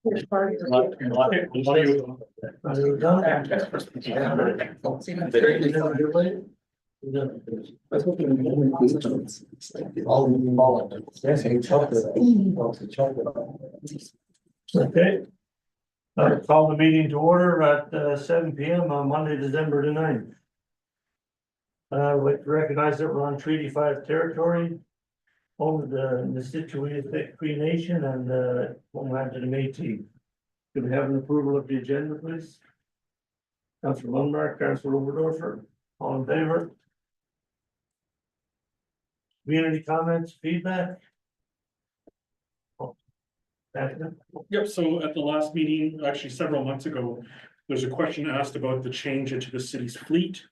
Okay. Call the meeting to order at 7 PM on Monday, December the 9th. I'd like to recognize that we're on Treaty 5 territory, home of the Nisitaway Cree Nation and homeland to the Métis. Could we have an approval of the agenda, please? Councilor Lundmark, Councilor Oberdorfer, all in favor? Community comments, feedback? Yep, so at the last meeting, actually several months ago, there's a question asked about the change into the city's fleet.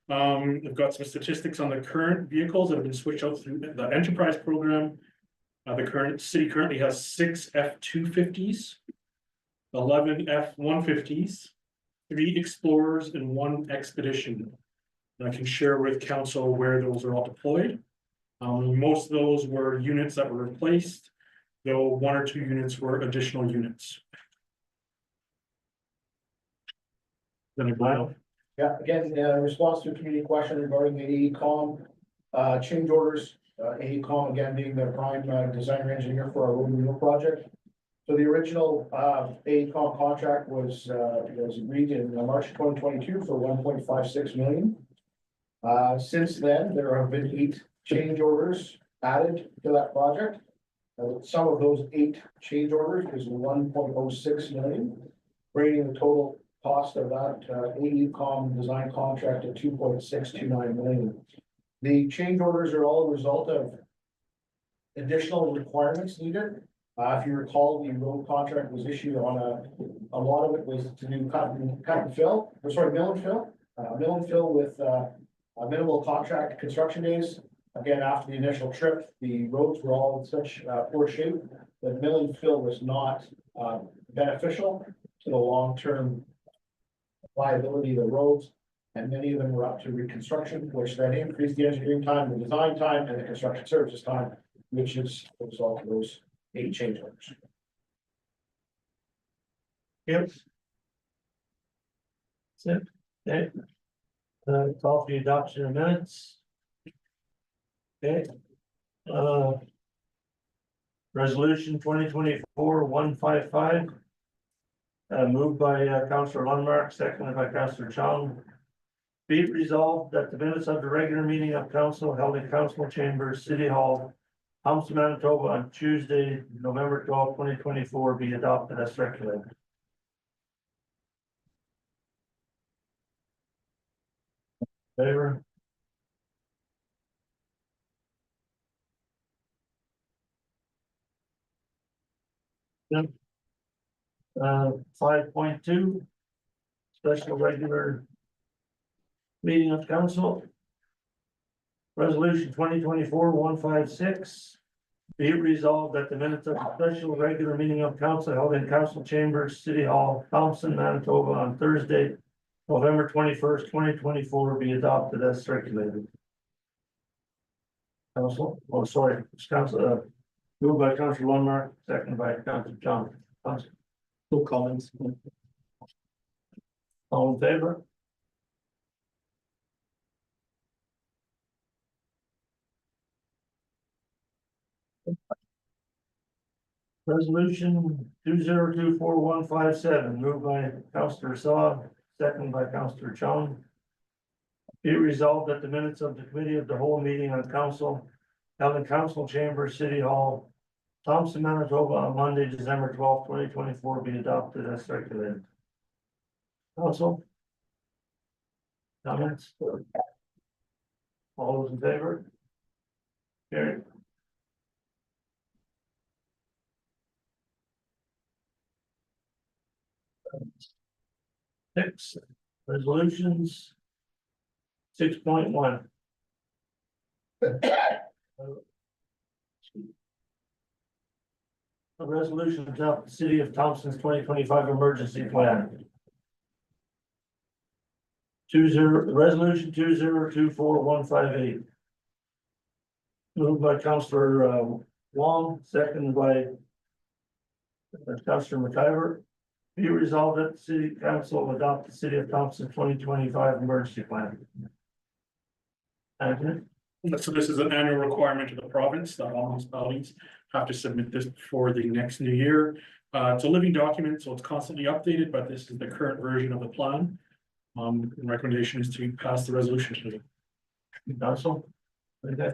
We've got some statistics on the current vehicles that have been switched out through the enterprise program. The current city currently has 6 F-250s, 11 F-150s, 3 Explorers and 1 Expedition. And I can share with council where those are all deployed. Most of those were units that were replaced, though 1 or 2 units were additional units. Then Yeah, again, in response to a community question regarding the AECom change orders, AECom again being the prime designer engineer for our road renewal project. So the original AECom contract was agreed in March 2022 for 1.56 million. Since then, there have been 8 change orders added to that project. Some of those 8 change orders is 1.06 million, bringing the total cost of that AECom design contract to 2.629 million. The change orders are all a result of additional requirements needed. If you recall, the road contract was issued on a lot of it was to do mill and fill. Mill and fill with a minimal contract construction days. Again, after the initial trip, the roads were all in such poor shape that mill and fill was not beneficial to the long-term viability of the roads. And many of them were up to reconstruction, which then increased the engineering time, the design time, and the construction services time, which is the result of those 8 change orders. Yep. That's it. Okay. Call for the adoption of minutes. Okay. Resolution 2024-155. Moved by Councilor Lundmark, seconded by Councilor Chong. Be it resolved that the minutes of the regular meeting of council held in council chambers, City Hall, Thompson, Manitoba on Tuesday, November 12, 2024 be adopted as circulated. Favor? Yep. 5.2. Special regular meeting of council. Resolution 2024-156. Be it resolved that the minutes of the special regular meeting of council held in council chambers, City Hall, Thompson, Manitoba on Thursday, November 21st, 2024 be adopted as circulated. Council, oh sorry, it's council, moved by Councilor Lundmark, seconded by Councilor John. No comments. All in favor? Resolution 2024-157, moved by Councilor Saw, seconded by Councilor Chong. Be it resolved that the minutes of the committee of the whole meeting on council held in council chamber, City Hall, Thompson, Manitoba on Monday, December 12, 2024 be adopted as circulated. Council? Comments? All those in favor? Carried. Six resolutions. 6.1. A resolution to adopt the City of Thompson's 2025 emergency plan. Resolution 2024-158. Moved by Councilor Wong, seconded by Councillor McIver. Be resolved that the city council adopt the city of Thompson 2025 emergency plan. Anthony? So this is an annual requirement of the province that all municipalities have to submit this for the next new year. It's a living document, so it's constantly updated, but this is the current version of the plan. The recommendation is to pass the resolution today. Council? Okay.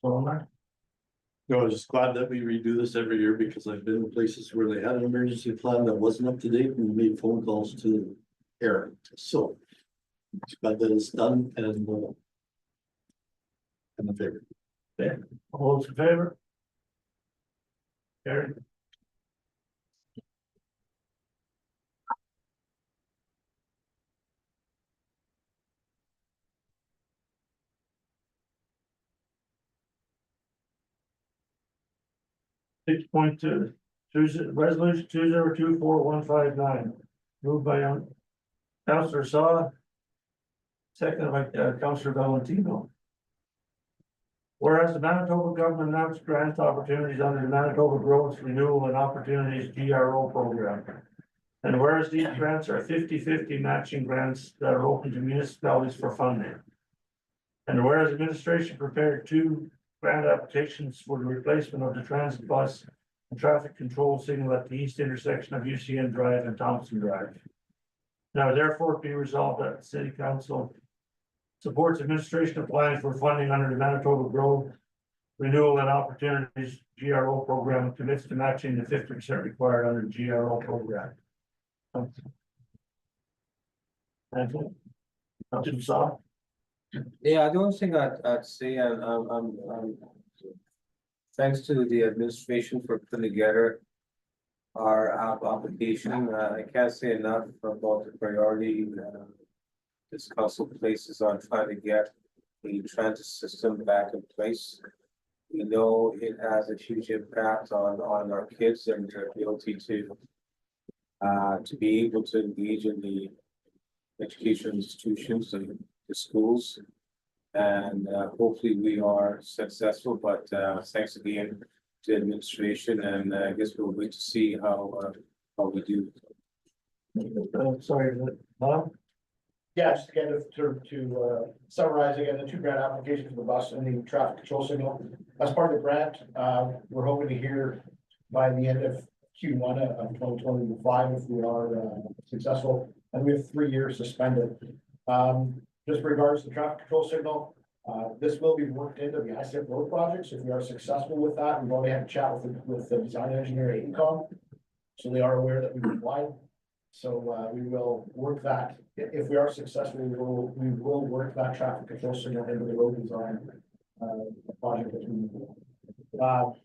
So, No, I was just glad that we redo this every year because I've been in places where they had an emergency plan that wasn't up to date and made phone calls to Eric, so. It's glad that it's done and I'm in favor. all those in favor? Carried. Six point two, resolution 2024159, moved by Councillor Saw. Second by Councillor Valentino. Whereas the Manitoba government announced grant opportunities under the Manitoba Growth Renewal and Opportunities GRO program. And whereas these grants are 50-50 matching grants that are open to municipalities for funding. And whereas administration prepared 2 grant applications for the replacement of the transit bus and traffic control signal at the east intersection of UCN Drive and Thompson Drive. Now therefore be resolved that the city council supports administration applying for funding under the Manitoba Growth Renewal and Opportunities GRO program and commits to matching the 50% required under the GRO program. Councilor Saw? Yeah, the only thing I'd say, thanks to the administration for putting together our app application. I can't say enough about the priority this council places on trying to get the transit system back in place. We know it has a huge impact on our kids and their ability to be able to engage in the education institutions and the schools. And hopefully we are successful, but thanks again to administration, and I guess we'll wait to see how we do. Sorry, Bob? Yeah, just again, to summarize again, the 2 grant applications for the bus and the traffic control signal. As part of the grant, we're hoping to hear by the end of Q1 of 2025 if we are successful, and we have 3 years suspended. Just regards to the traffic control signal, this will be worked into the ICF road projects. If we are successful with that, we've already had a chat with the design engineer at AECOM. So they are aware that we've applied. So we will work that. If we are successful, we will work that traffic control signal into the road design project that we do.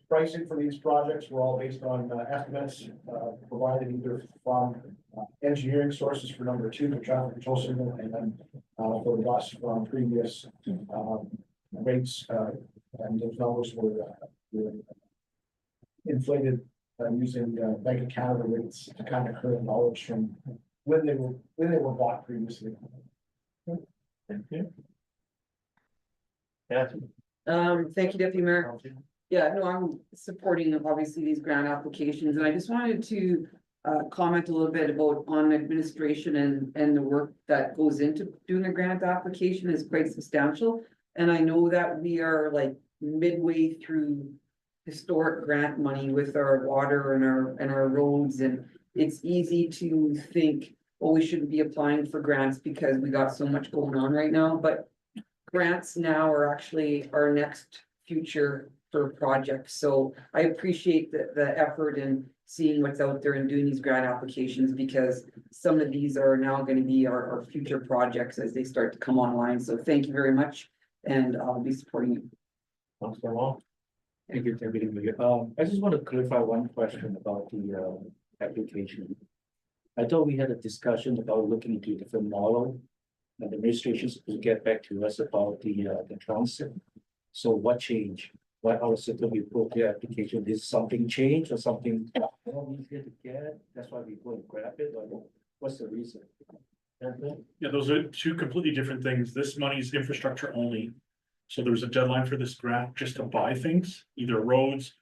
Pricing for these projects were all based on estimates provided either from engineering sources for number 2, the traffic control signal, and then for the bus from previous rates, and those numbers were inflated using Bank of Canada rates to kind of current knowledge from when they were bought previously. Thank you. Kathy? Thank you, Deputy Mayor. Yeah, no, I'm supporting obviously these grant applications, and I just wanted to comment a little bit about on administration and the work that goes into doing a grant application is quite substantial. And I know that we are like midway through historic grant money with our water and our roads, and it's easy to think, well, we shouldn't be applying for grants because we got so much going on right now, but grants now are actually our next future for projects. So I appreciate the effort in seeing what's out there and doing these grant applications, because some of these are now going to be our future projects as they start to come online. So thank you very much, and I'll be supporting you. Councilor Wong? Thank you, Deputy Mayor. I just want to clarify one question about the application. I thought we had a discussion about looking into a different model. And the administration will get back to us about the transit. So what changed? Why our system we put the application? Did something change or something more easier to get? That's why we go and grab it, or what's the reason? Yeah, those are 2 completely different things. This money is infrastructure only. So there's a deadline for this grant just to buy things, either roads,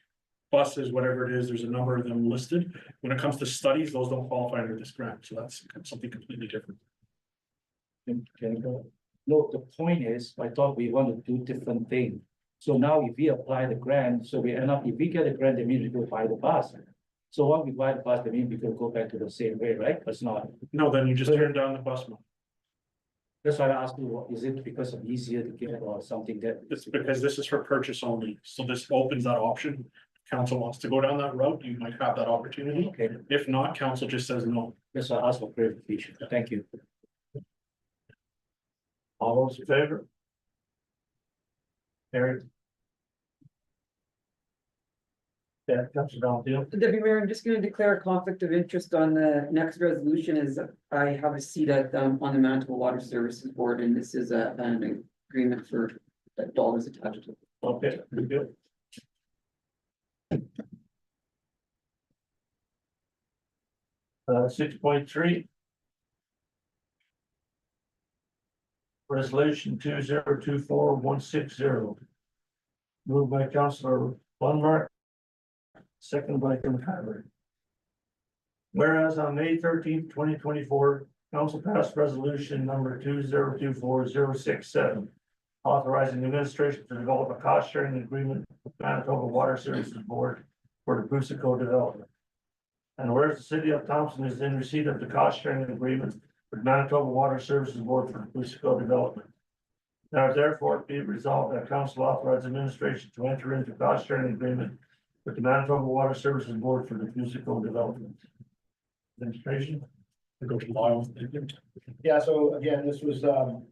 buses, whatever it is, there's a number of them listed. When it comes to studies, those don't qualify under this grant, so that's something completely different. Can I go? No, the point is, I thought we want to do different thing. So now if we apply the grant, so we end up, if we get a grant, that means we go buy the bus. So when we buy the bus, that means we can go back to the same way, right? It's not. No, then you just turn down the bus money. That's why I asked you, is it because of easier to get or something that? It's because this is for purchase only, so this opens that option. Council wants to go down that route, you might have that opportunity. Okay, If not, council just says no. that's why I asked for clarification. Thank you. All those in favor? Carried. Yeah, Councilor Valentino. Deputy Mayor, I'm just gonna declare a conflict of interest on the next resolution is I have a seat at, on the Manitoba Water Services Board, and this is an agreement for dollars attached to it. Okay, pretty good. 6.3. Resolution 2024-160. Moved by Councilor Lundmark. Second by Councilor. Whereas on May 13th, 2024, council passed resolution number 2024-067. Authorizing the administration to develop a cost sharing agreement with Manitoba Water Services Board for the Crucico development. And whereas the city of Thompson is in receipt of the cost sharing agreement with Manitoba Water Services Board for the Crucico development. Now therefore be it resolved that council authorize administration to enter into cost sharing agreement with the Manitoba Water Services Board for the Crucico development. Administration. Go to Lyle. Yeah, so again, this was the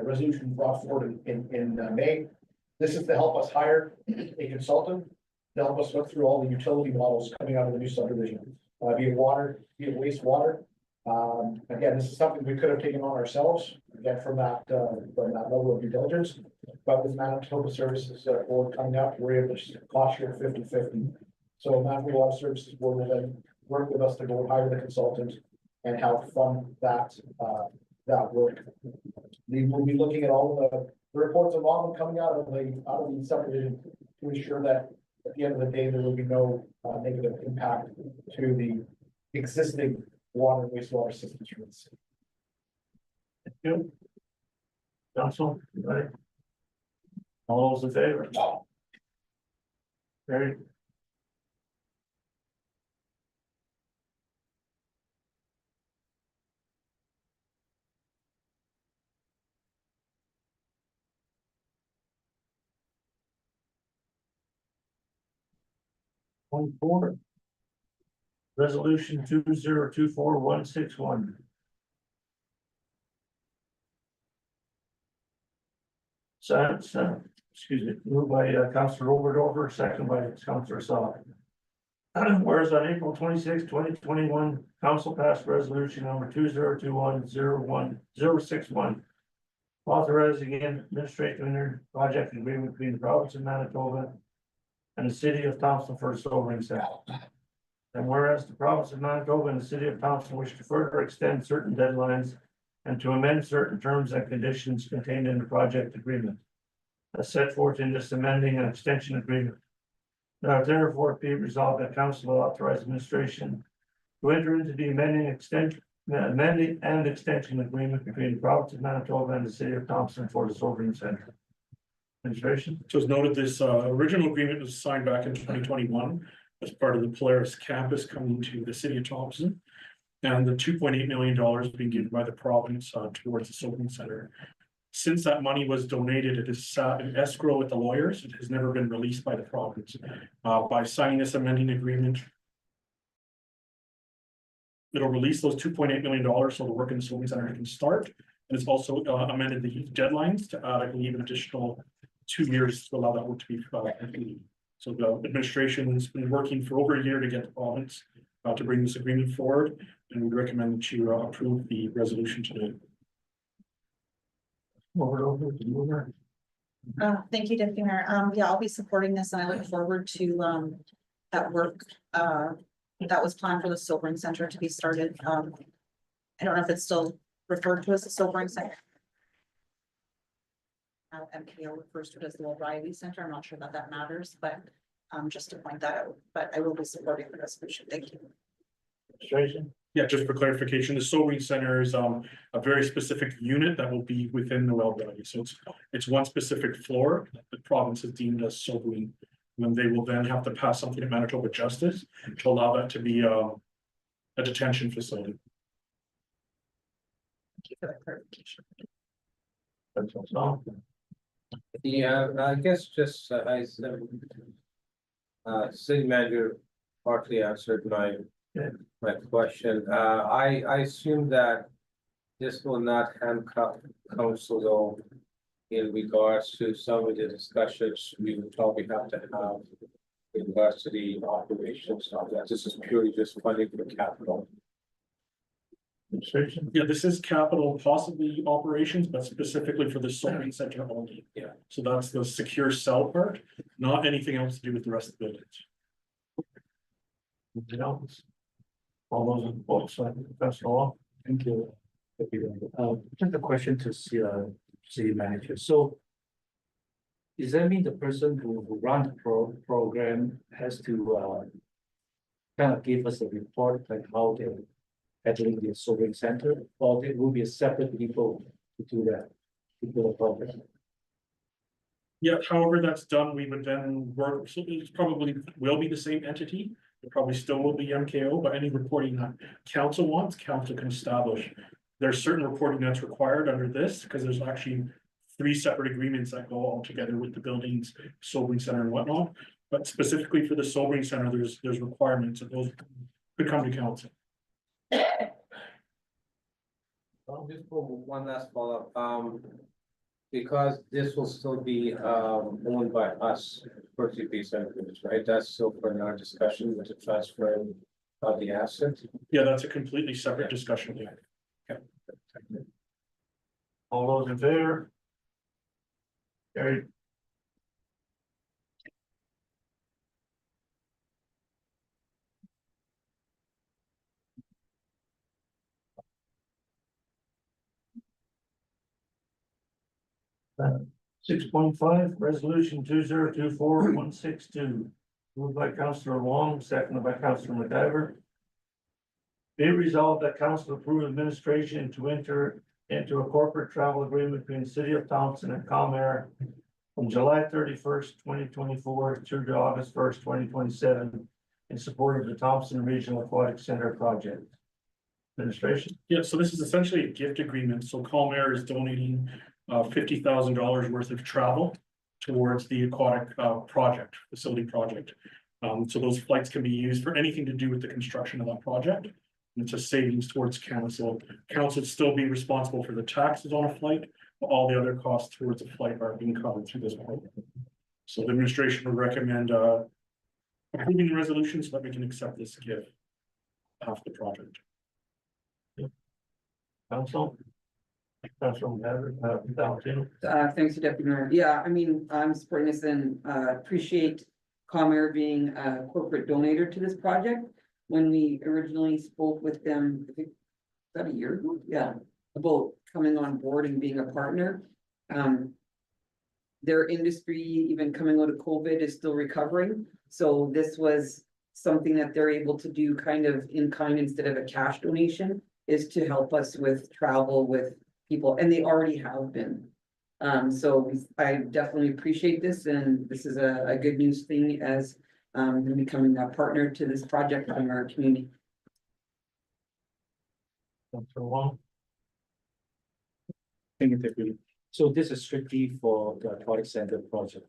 resolution brought forward in May. This is to help us hire a consultant to help us look through all the utility models coming out of the new subdivision, be it water, be it wastewater. Again, this is something we could have taken on ourselves, again, from that level of due diligence. But with Manitoba Services Board coming up, we're able to cost share 50-50. So Manitoba Water Services Board will then work with us to go hire the consultant and help fund that work. We will be looking at all the reports and modeling coming out of the subdivision to ensure that at the end of the day, there will be no negative impact to the existing water and wastewater systems for the city. Thank you. Council, right? All those in favor? Carried. Point 4. Resolution 2024-161. Excuse me, moved by Councilor Overdorfer, second by Councilor Saw. Whereas on April 26, 2021, council passed resolution number 2021-01061. Authorizing administrative inter project agreement between the province of Manitoba and the city of Thompson for a sobering center. And whereas the province of Manitoba and the city of Thompson wish to further extend certain deadlines and to amend certain terms and conditions contained in the project agreement, as set forth in this amending and extension agreement. Now therefore be resolved that council will authorize administration to enter into the amending and extension agreement between the province of Manitoba and the city of Thompson for the sobering center. Administration. So as noted, this original agreement was signed back in 2021 as part of the Polaris campus coming to the city of Thompson. And the $2.8 million being given by the province towards the sobering center. Since that money was donated, it is in escrow with the lawyers. It has never been released by the province. By signing this amending agreement, it'll release those $2.8 million so the work in the sobering center can start. And it's also amended the deadlines to add, I believe, an additional 2 years to allow that work to be completed. So the administration has been working for over a year to get the province to bring this agreement forward, and we recommend that you approve the resolution today. Thank you, Deputy Mayor. Yeah, I'll be supporting this and I look forward to that work that was planned for the sobering center to be started. I don't know if it's still referred to as the sobering center. Now MKO refers to it as the O'Reilly Center. I'm not sure that matters, but just to point that out, but I will be supporting the resolution. Thank you. Administration? Yeah, just for clarification, the sobering center is a very specific unit that will be within the well building. So it's one specific floor that the province has deemed as sobering. When they will then have to pass something to Manitoba Justice to allow that to be a detention facility. Thank you for that clarification. That's all. Yeah, I guess just city manager partly answered Yeah. my question. I assume that this will not handcuff council though in regards to some of the discussions we would probably have to have in regards to the operations of that. This is purely just funding for capital. Administration? Yeah, this is capital, possibly operations, but specifically for the sobering center only. Yeah. So that's the secure cell part, not anything else to do with the rest of the buildings. Anything else? All those in both sides, Professor Law? Thank you. Just a question to city manager. So does that mean the person who run the program has to kind of give us a report like how they're handling the sobering center, or there will be a separate people to do that, to do the program? Yeah, however that's done, we would then work, so it's probably will be the same entity. It probably still will be MKO, but any reporting that council wants, council can establish. There's certain reporting that's required under this, because there's actually 3 separate agreements that go all together with the buildings, sobering center and whatnot. But specifically for the sobering center, there's requirements that those could come to council. Just for one last follow-up, because this will still be owned by us, Berkeley Based Entities, right? That's still for our discussion with the transfer of the assets. Yeah, that's a completely separate discussion here. All those in favor? Carried. Uh, 6.5, resolution 2024-162. Moved by Councillor Wong, seconded by Councillor McIver. Be it resolved that council approve administration to enter into a corporate travel agreement between the city of Thompson and Comair from July 31st, 2024 through to August 1st, 2027 in support of the Thompson Regional Aquatic Center project. Administration? Yeah, so this is essentially a gift agreement. So Calmair is donating $50,000 worth of travel towards the aquatic facility project. So those flights can be used for anything to do with the construction of that project. And it's a savings towards council. Council would still be responsible for the taxes on a flight, but all the other costs towards a flight are being covered through this program. So the administration would recommend approving the resolution so that we can accept this gift after the project. Council? Councilor McIver, Valentino? Thanks to Deputy Mayor. Yeah, I mean, I'm supporting this and appreciate Comair being a corporate donator to this project. When we originally spoke with them, I think, about a year ago, yeah, about coming on board and being a partner. Their industry, even coming out of COVID, is still recovering. So this was something that they're able to do kind of in kind instead of a cash donation, is to help us with travel with people, and they already have been. So I definitely appreciate this, and this is a good news thing as becoming a partner to this project in our community. Councilor Wong? Thank you, Deputy. So this is strictly for the aquatic center project.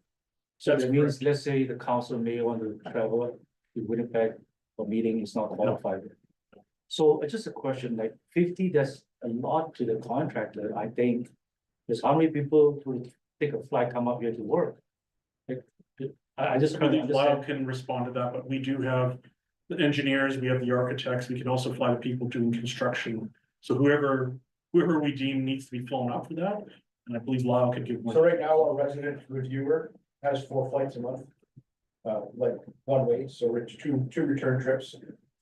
So That's that means, let's say the council may want to travel to Winnipeg for meeting is not qualified. So it's just a question, like 50, that's a lot to the contractor, I think. There's how many people who take a flight, come up here to work? Like, I just I can't believe Lyle understand. can respond to that, but we do have the engineers, we have the architects, we can also fly the people doing construction. So whoever we deem needs to be flown up for that, and I believe Lyle could give So more. right now, our resident reviewer has 4 flights a month. Like one way, so it's two return trips.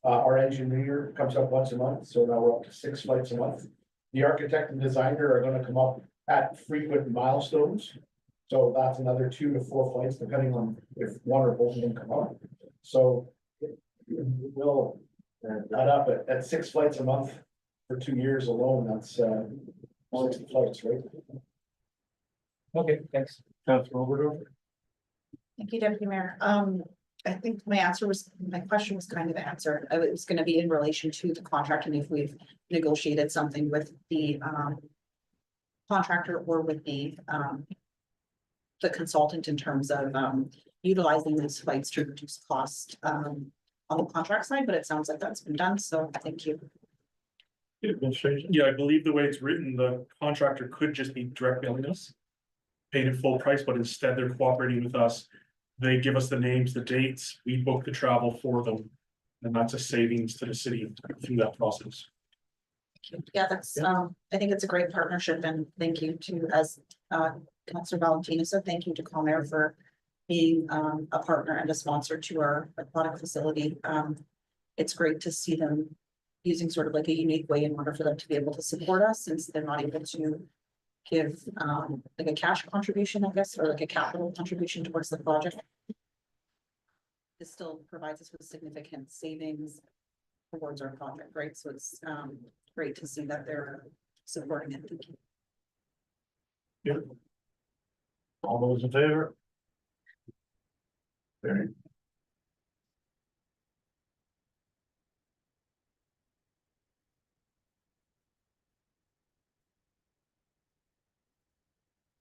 Our engineer comes up once a month, so now we're up to 6 flights a month. The architect and designer are gonna come up at frequent milestones. So that's another 2 to 4 flights, depending on if one or both of them come up. So we'll add up at 6 flights a month for 2 years alone, that's 60 flights, right? Okay, thanks. Councilor Overall. Thank you, Deputy Mayor. I think my question was kind of answered. It was gonna be in relation to the contract and if we've negotiated something with the contractor or with the consultant in terms of utilizing these flights to reduce cost on the contract side, but it sounds like that's been done, so thank you. Administration. Yeah, I believe the way it's written, the contractor could just be direct billing us. Paid at full price, but instead they're cooperating with us. They give us the names, the dates, we book the travel for them. And that's a savings to the city through that process. Yeah, that's, I think it's a great partnership and thank you to, as Councilor Valentina said, thank you to Comair for being a partner and a sponsor to our aquatic facility. It's great to see them using sort of like a unique way in order for them to be able to support us since they're not able to give like a cash contribution, I guess, or like a capital contribution towards the project. This still provides us with significant savings towards our project, right? So it's great to see that they're supporting it. Thank you. All those in favor? Carried.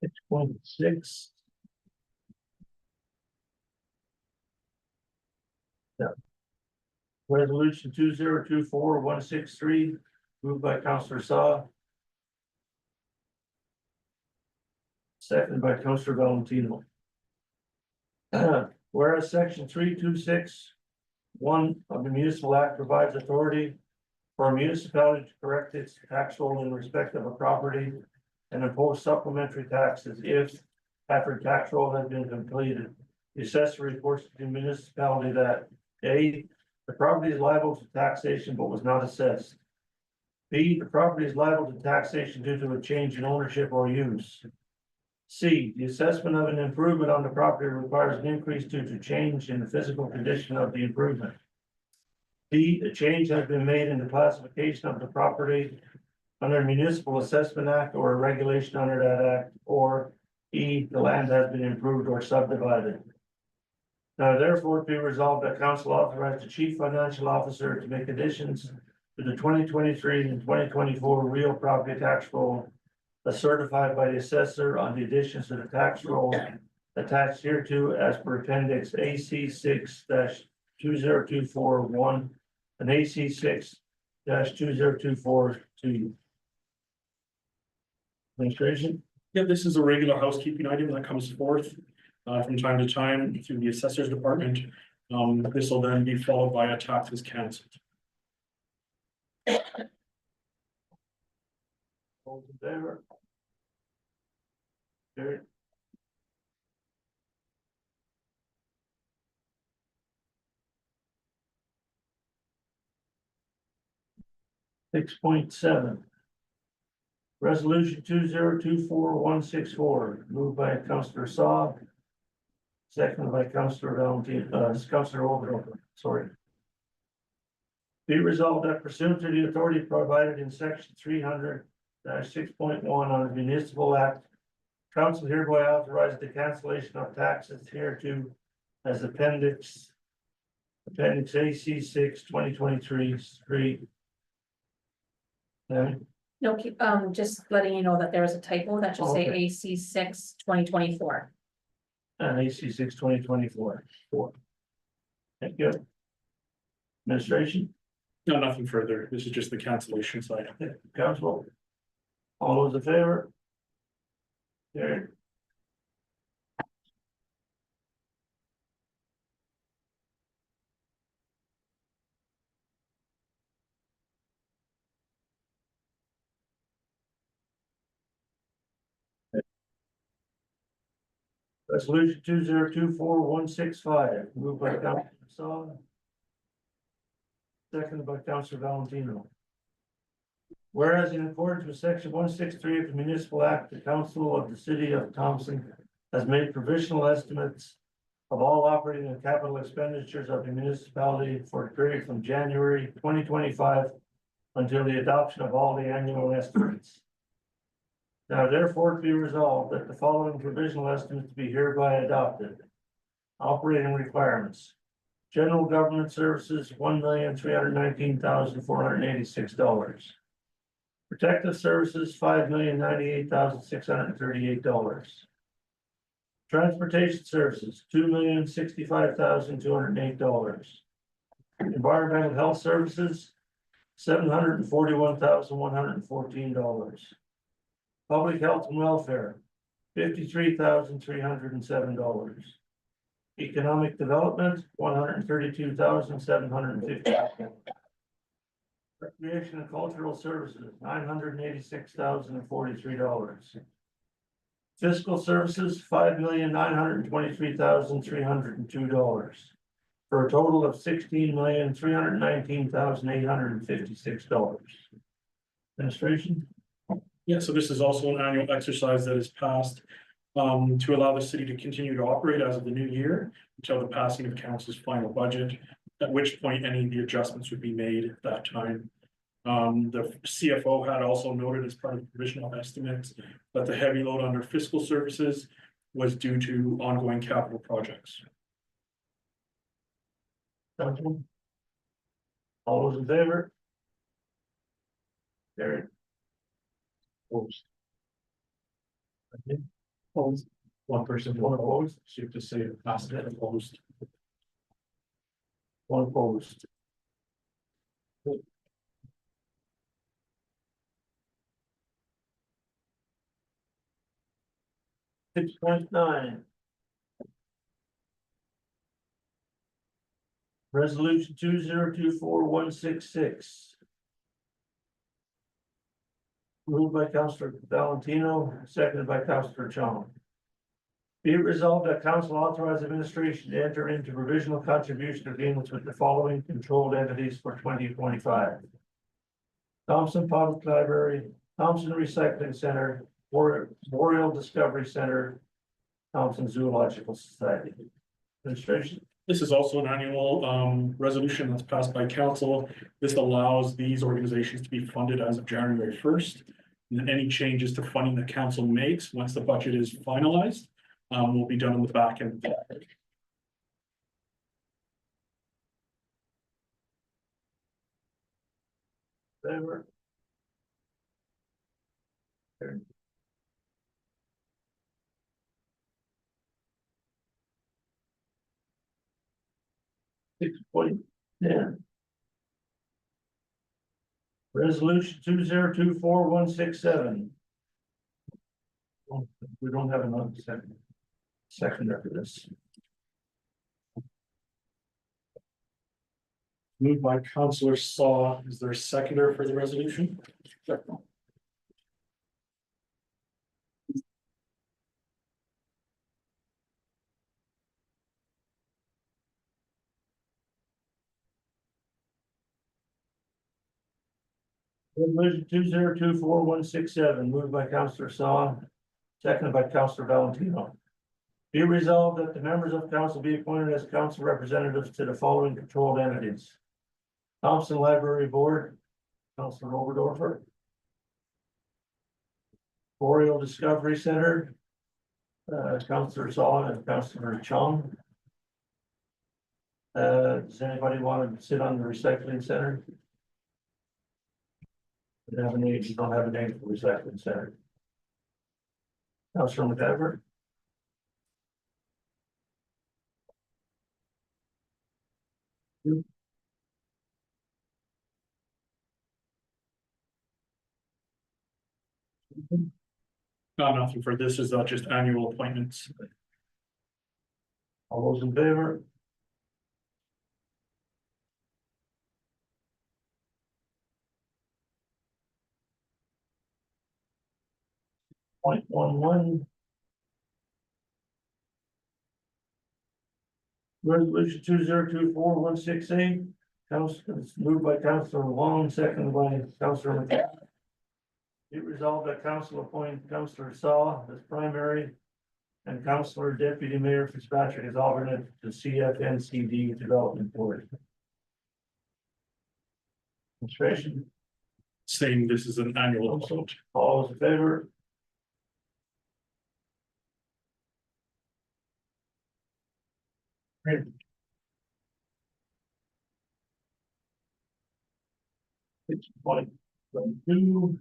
Six point six. Resolution 2024-163, moved by Councillor Saw. Seconded by Councillor Valentino. Whereas section 326(1) of the Municipal Act provides authority for a municipality to correct its tax roll in respect of a property and impose supplementary taxes if, after tax roll has been completed, the assessor reports to the municipality that A, the property is liable to taxation but was not assessed. B, the property is liable to taxation due to a change in ownership or use. C, the assessment of an improvement on the property requires an increase due to change in the physical condition of the improvement. D, a change has been made in the classification of the property under Municipal Assessment Act or a regulation under that act, or E, the land has been improved or subdivided. Now therefore be resolved that council authorize the chief financial officer to make additions to the 2023 and 2024 real property tax roll as certified by the assessor on the additions to the tax roll attached hereto as per appendix AC 6-20241 and AC 6-20242. Administration. Yeah, this is a regular housekeeping item that comes forth from time to time through the assessor's department. This will then be followed by a taxes canceled. All in favor? Carried. Six point seven. Resolution 2024-164, moved by Councillor Saw. Seconded by Councillor Valentino, Councillor Overall, sorry. Be resolved that pursuant to the authority provided in section 300-6.1 on the Municipal Act, council hereby authorizes the cancellation of taxes hereto as appendix AC 6-2023. No, just letting you know that there was a typo that should say Okay. AC 6-2024. And AC 6-2024. Thank you. Administration, No, nothing further. This is just the cancellation side. council. All those in favor? Carried. Resolution 2024-165, moved by Councilor Saw. Seconded by Councilor Valentino. Whereas in accordance with section 163 of the Municipal Act, the council of the city of Thompson has made provisional estimates of all operating and capital expenditures of the municipality for a period from January 2025 until the adoption of all the annual estimates. Now therefore be resolved that the following provisional estimates be hereby adopted. Operating requirements. General government services, $1,319,486. Protective services, $5,098,638. Transportation services, $2,065,208. Environmental health services, $741,114. Public health and welfare, $53,307. Economic development, $132,750. Recreation and cultural services, $986,043. Fiscal services, $5,923,302. For a total of $16,319,856. Administration? Yeah, so this is also an annual exercise that is passed to allow the city to continue to operate as of the new year until the passing of council's final budget, at which point any of the adjustments would be made at that time. The CFO had also noted as part of the provisional estimates that the heavy load under fiscal services was due to ongoing capital projects. Council? All those in favor? Carried. Opposed. Opposed. One person, one opposed, so you have to say passed it opposed. One opposed. 6.9. Resolution 2024-166. Moved by Councillor Valentino, seconded by Councillor Chong. Be it resolved that council authorize administration to enter into provisional contribution agreements with the following controlled entities for 2025. Thompson Public Library, Thompson Recycling Center, Boreal Discovery Center, Thompson Zoological Society. Administration. This is also an annual resolution that's passed by council. This allows these organizations to be funded as of January 1st. And any changes to funding that council makes once the budget is finalized will be done on the back end. Favor. Carried. 6.10. Resolution 2024-167. We don't have another second after this. Moved by Councillor Saw. Is there a seconder for the resolution? Resolution 2024-167, moved by Councillor Saw, seconded by Councillor Valentino. Be resolved that the members of council be appointed as council representatives to the following controlled entities. Thompson Library Board, Councillor Oberdorfer. Boreal Discovery Center, Councillor Saw and Councillor Chong. Does anybody want to sit on the recycling center? You don't have a name for recycling center. Councillor McIver. Nothing for this is just annual appointments. All those in favor? Point 11. Resolution 2024-168. Council, moved by Councillor Long, seconded by Councillor McCall. Be resolved that council appoint Councillor Saw as primary, And Councillor Deputy Mayor Fitzpatrick is alternate to CFNCD Development Board. Administration, Saying this is an annual vote. all those in favor? Great. Six point two.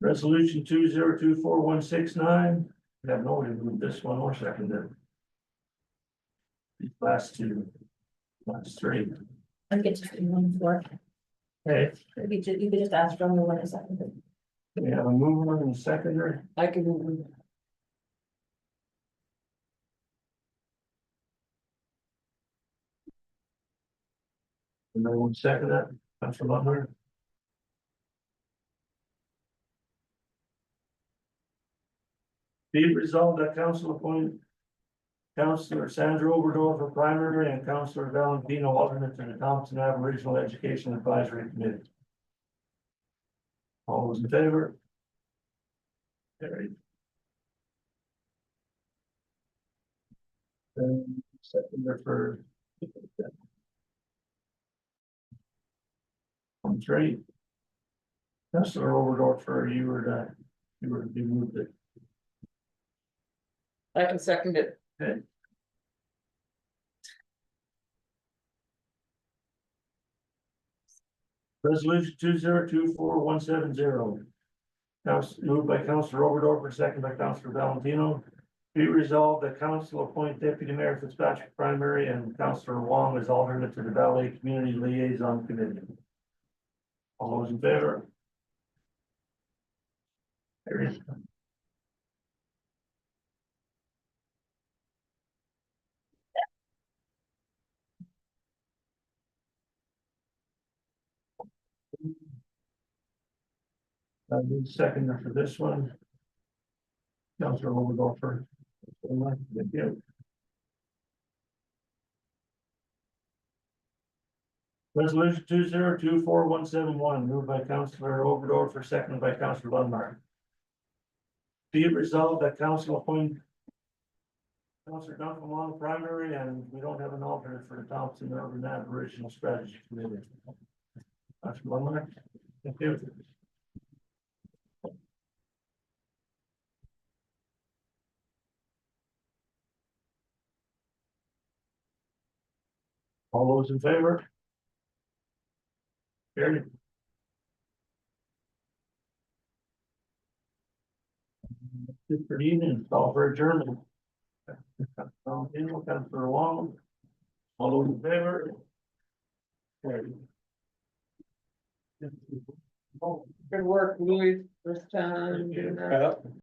Resolution 2024-169. I have no idea who this one or seconded. These last two. Last three. I get to do one for, Okay, you could just ask from the one a second. we have a mover and a seconder. I can move. No one second that. Councilor Butler. Be it resolved that council appoint Councillor Sandra Oberdorf primary and Councillor Valentino alternate to the Thompson Aboriginal Education Advisory Committee. All those in favor? Carried. Then seconder for. On three. Councillor Oberdorf, you were to moved it. I can second it. Okay. Resolution 2024-170. Moved by Councillor Oberdorf, second by Councillor Valentino. Be resolved that council appoint Deputy Mayor Fitzpatrick primary and Councillor Wong as alternate to the Valley Community Liaison Committee. All those in favor? Carried. I need seconder for this one. Councillor Oberdorf. Thank you. Resolution 2024-171, moved by Councillor Oberdorf, seconded by Councillor Lundmark. Be it resolved that council appoint Councillor Duncan on the primary, and we don't have an alternate for the Thompson Urban Aboriginal Strategy Committee. Councillor Lundmark. Thank you. All those in favor? Carried. Good evening, call for adjournment. Councillor Wong. All those in favor? Carried. Good work, Louis, first time.